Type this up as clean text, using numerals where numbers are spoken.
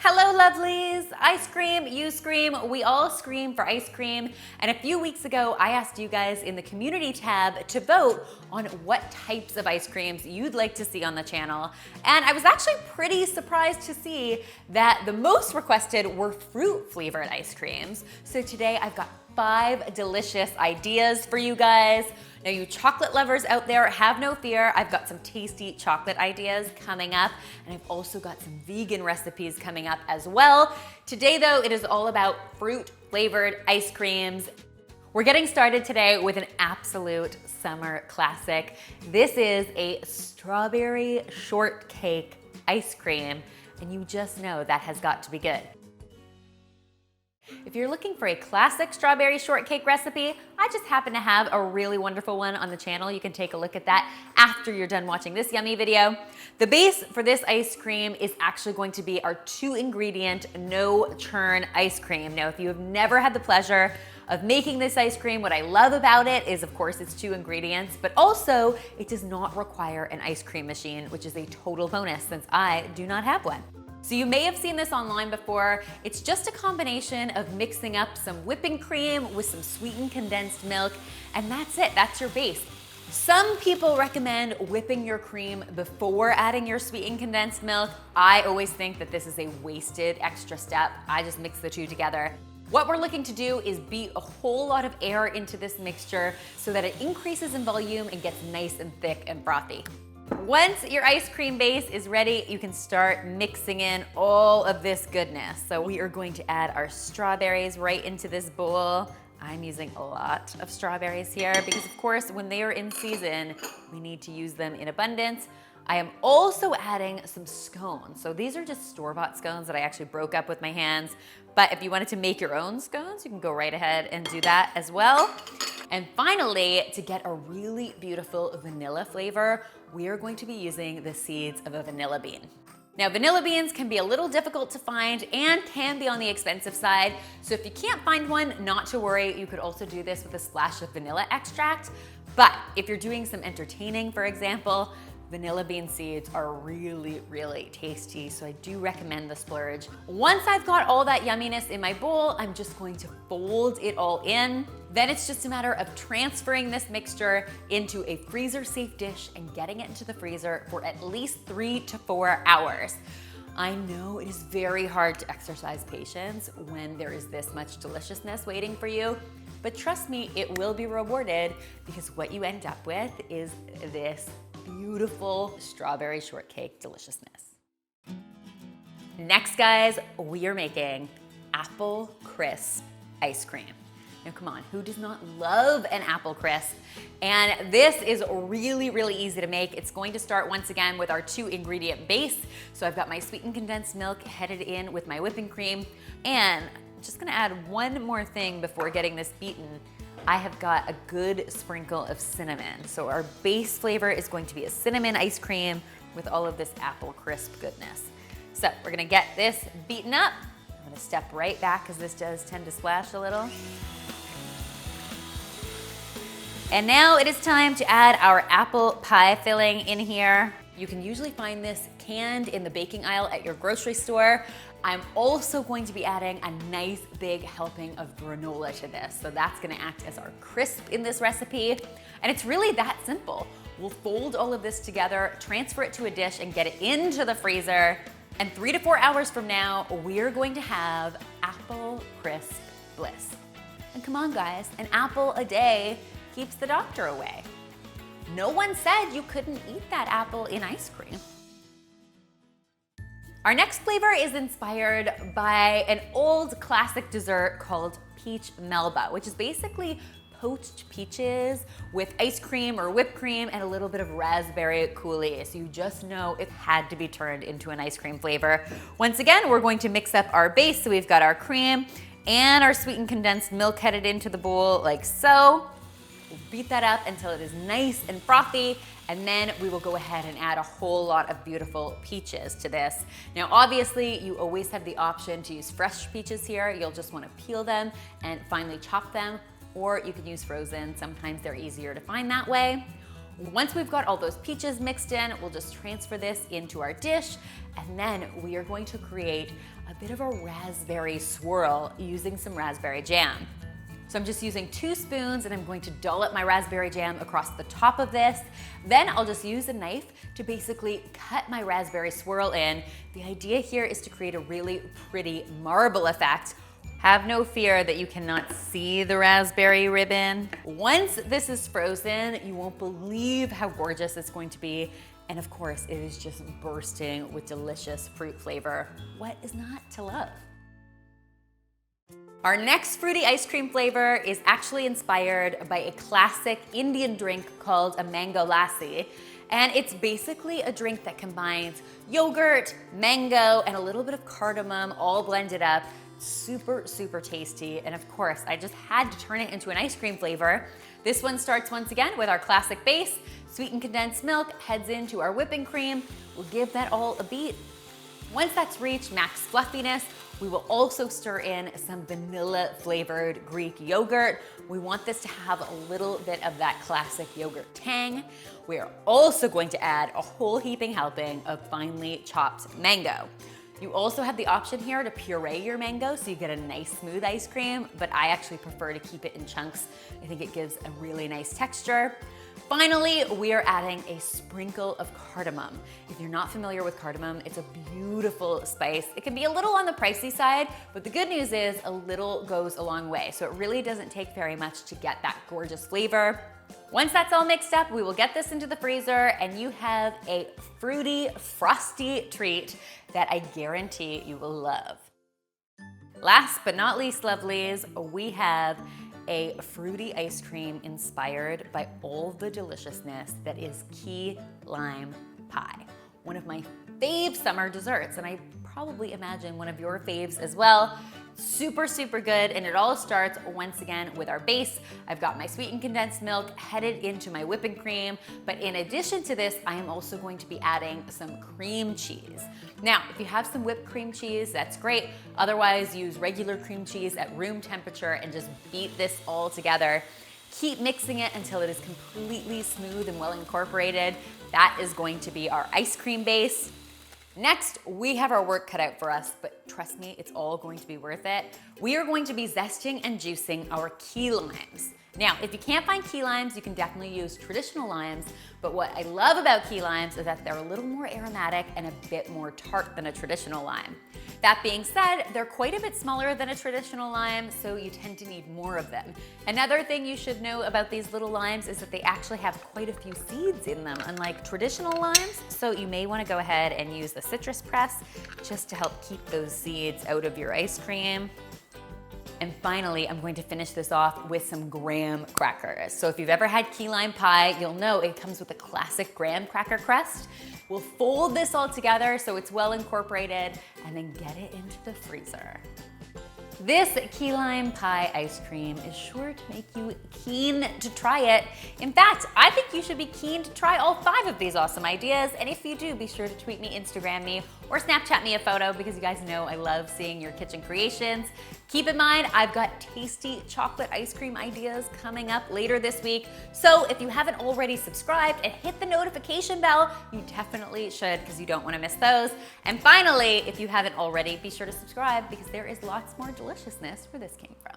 Hello lovelies! I scream, you scream, we all scream for ice cream. And a few weeks ago, I asked you guys in the community tab to vote on what types of ice creams you'd like to see on the channel. And I was actually pretty surprised to see that the most requested were fruit flavored ice creams. So today I've got 5 delicious ideas for you guys. Now you chocolate lovers out there, have no fear. I've got some tasty chocolate ideas coming up, and I've also got some vegan recipes coming up as well. Today though, it is all about fruit flavored ice creams. We're getting started today with an absolute summer classic. This is a strawberry shortcake ice cream, and you just know that has got to be good. If you're looking for a classic strawberry shortcake recipe, I just happen to have a really wonderful one on the channel. You can take a look at that after you're done watching this yummy video. The base for this ice cream is actually going to be our 2-ingredient no-churn ice cream. Now, if you have never had the pleasure of making this ice cream, what I love about it is, of course, it's 2 ingredients, but also it does not require an ice cream machine, which is a total bonus since I do not have one. So you may have seen this online before. It's just a combination of mixing up some whipping cream with some sweetened condensed milk, and that's it, that's your base. Some people recommend whipping your cream before adding your sweetened condensed milk. I always think that this is a wasted extra step. I just mix the 2 together. What we're looking to do is beat a whole lot of air into this mixture so that it increases in volume and gets nice and thick and frothy. Once your ice cream base is ready, you can start mixing in all of this goodness. So we are going to add our strawberries right into this bowl. I'm using a lot of strawberries here because, of course, when they are in season, we need to use them in abundance. I am also adding some scones. So these are just store-bought scones that I actually broke up with my hands. But if you wanted to make your own scones, you can go right ahead and do that as well. And finally, to get a really beautiful vanilla flavor, we are going to be using the seeds of a vanilla bean. Now, vanilla beans can be a little difficult to find and can be on the expensive side. So if you can't find one, not to worry. You could also do this with a splash of vanilla extract. But if you're doing some entertaining, for example, vanilla bean seeds are really, really tasty, so I do recommend the splurge. Once I've got all that yumminess in my bowl, I'm just going to fold it all in. Then it's just a matter of transferring this mixture into a freezer-safe dish and getting it into the freezer for at least 3 to 4 hours. I know it is very hard to exercise patience when there is this much deliciousness waiting for you, but trust me, it will be rewarded because what you end up with is this beautiful strawberry shortcake deliciousness. Next, guys, we are making apple crisp ice cream. Now, come on, who does not love an apple crisp? And this is really, really easy to make. It's going to start once again with our 2-ingredient base. So I've got my sweetened condensed milk headed in with my whipping cream. And I'm just gonna add one more thing before getting this beaten. I have got a good sprinkle of cinnamon. So our base flavor is going to be a cinnamon ice cream with all of this apple crisp goodness. So we're gonna get this beaten up. I'm gonna step right back because this does tend to splash a little. And now it is time to add our apple pie filling in here. You can usually find this canned in the baking aisle at your grocery store. I'm also going to be adding a nice big helping of granola to this. So that's gonna act as our crisp in this recipe. And it's really that simple. We'll fold all of this together, transfer it to a dish and get it into the freezer. And 3 to 4 hours from now, we're going to have apple crisp bliss. And come on guys, an apple a day keeps the doctor away. No one said you couldn't eat that apple in ice cream. Our next flavor is inspired by an old classic dessert called peach Melba, which is basically poached peaches with ice cream or whipped cream and a little bit of raspberry coulis. So you just know it had to be turned into an ice cream flavor. Once again, we're going to mix up our base. So we've got our cream and our sweetened condensed milk headed into the bowl like so. We'll beat that up until it is nice and frothy, and then we will go ahead and add a whole lot of beautiful peaches to this. Now, obviously, you always have the option to use fresh peaches here. You'll just want to peel them and finely chop them, or you can use frozen. Sometimes they're easier to find that way. Once we've got all those peaches mixed in, we'll just transfer this into our dish, and then we are going to create a bit of a raspberry swirl using some raspberry jam. So I'm just using 2 spoons and I'm going to dollop my raspberry jam across the top of this. Then I'll just use a knife to basically cut my raspberry swirl in. The idea here is to create a really pretty marble effect. Have no fear that you cannot see the raspberry ribbon. Once this is frozen, you won't believe how gorgeous it's going to be. And of course, it is just bursting with delicious fruit flavor. What is not to love? Our next fruity ice cream flavor is actually inspired by a classic Indian drink called a mango lassi. And it's basically a drink that combines yogurt, mango, and a little bit of cardamom all blended up. Super, super tasty. And of course, I just had to turn it into an ice cream flavor. This one starts once again with our classic base. Sweetened condensed milk heads into our whipping cream. We'll give that all a beat. Once that's reached max fluffiness, we will also stir in some vanilla flavored Greek yogurt. We want this to have a little bit of that classic yogurt tang. We are also going to add a whole heaping helping of finely chopped mango. You also have the option here to puree your mango so you get a nice smooth ice cream, but I actually prefer to keep it in chunks. I think it gives a really nice texture. Finally, we are adding a sprinkle of cardamom. If you're not familiar with cardamom, it's a beautiful spice. It can be a little on the pricey side, but the good news is a little goes a long way. So it really doesn't take very much to get that gorgeous flavor. Once that's all mixed up, we will get this into the freezer and you have a fruity, frosty treat that I guarantee you will love. Last but not least, lovelies, we have a fruity ice cream inspired by all the deliciousness that is key lime pie. One of my fave summer desserts, and I probably imagine one of your faves as well. Super, super good, and it all starts once again with our base. I've got my sweetened condensed milk headed into my whipping cream, but in addition to this, I am also going to be adding some cream cheese. Now, if you have some whipped cream cheese, that's great. Otherwise, use regular cream cheese at room temperature and just beat this all together. Keep mixing it until it is completely smooth and well incorporated. That is going to be our ice cream base. Next, we have our work cut out for us, but trust me, it's all going to be worth it. We are going to be zesting and juicing our key limes. Now, if you can't find key limes, you can definitely use traditional limes, but what I love about key limes is that they're a little more aromatic and a bit more tart than a traditional lime. That being said, they're quite a bit smaller than a traditional lime, so you tend to need more of them. Another thing you should know about these little limes is that they actually have quite a few seeds in them, unlike traditional limes, so you may want to go ahead and use the citrus press just to help keep those seeds out of your ice cream. And finally, I'm going to finish this off with some graham crackers. So if you've ever had key lime pie, you'll know it comes with a classic graham cracker crust. We'll fold this all together so it's well incorporated and then get it into the freezer. This key lime pie ice cream is sure to make you keen to try it. In fact, I think you should be keen to try all 5 of these awesome ideas. And if you do, be sure to tweet me, Instagram me, or Snapchat me a photo because you guys know I love seeing your kitchen creations. Keep in mind, I've got tasty chocolate ice cream ideas coming up later this week. So if you haven't already subscribed and hit the notification bell, you definitely should because you don't want to miss those. And finally, if you haven't already, be sure to subscribe because there is lots more deliciousness where this came from.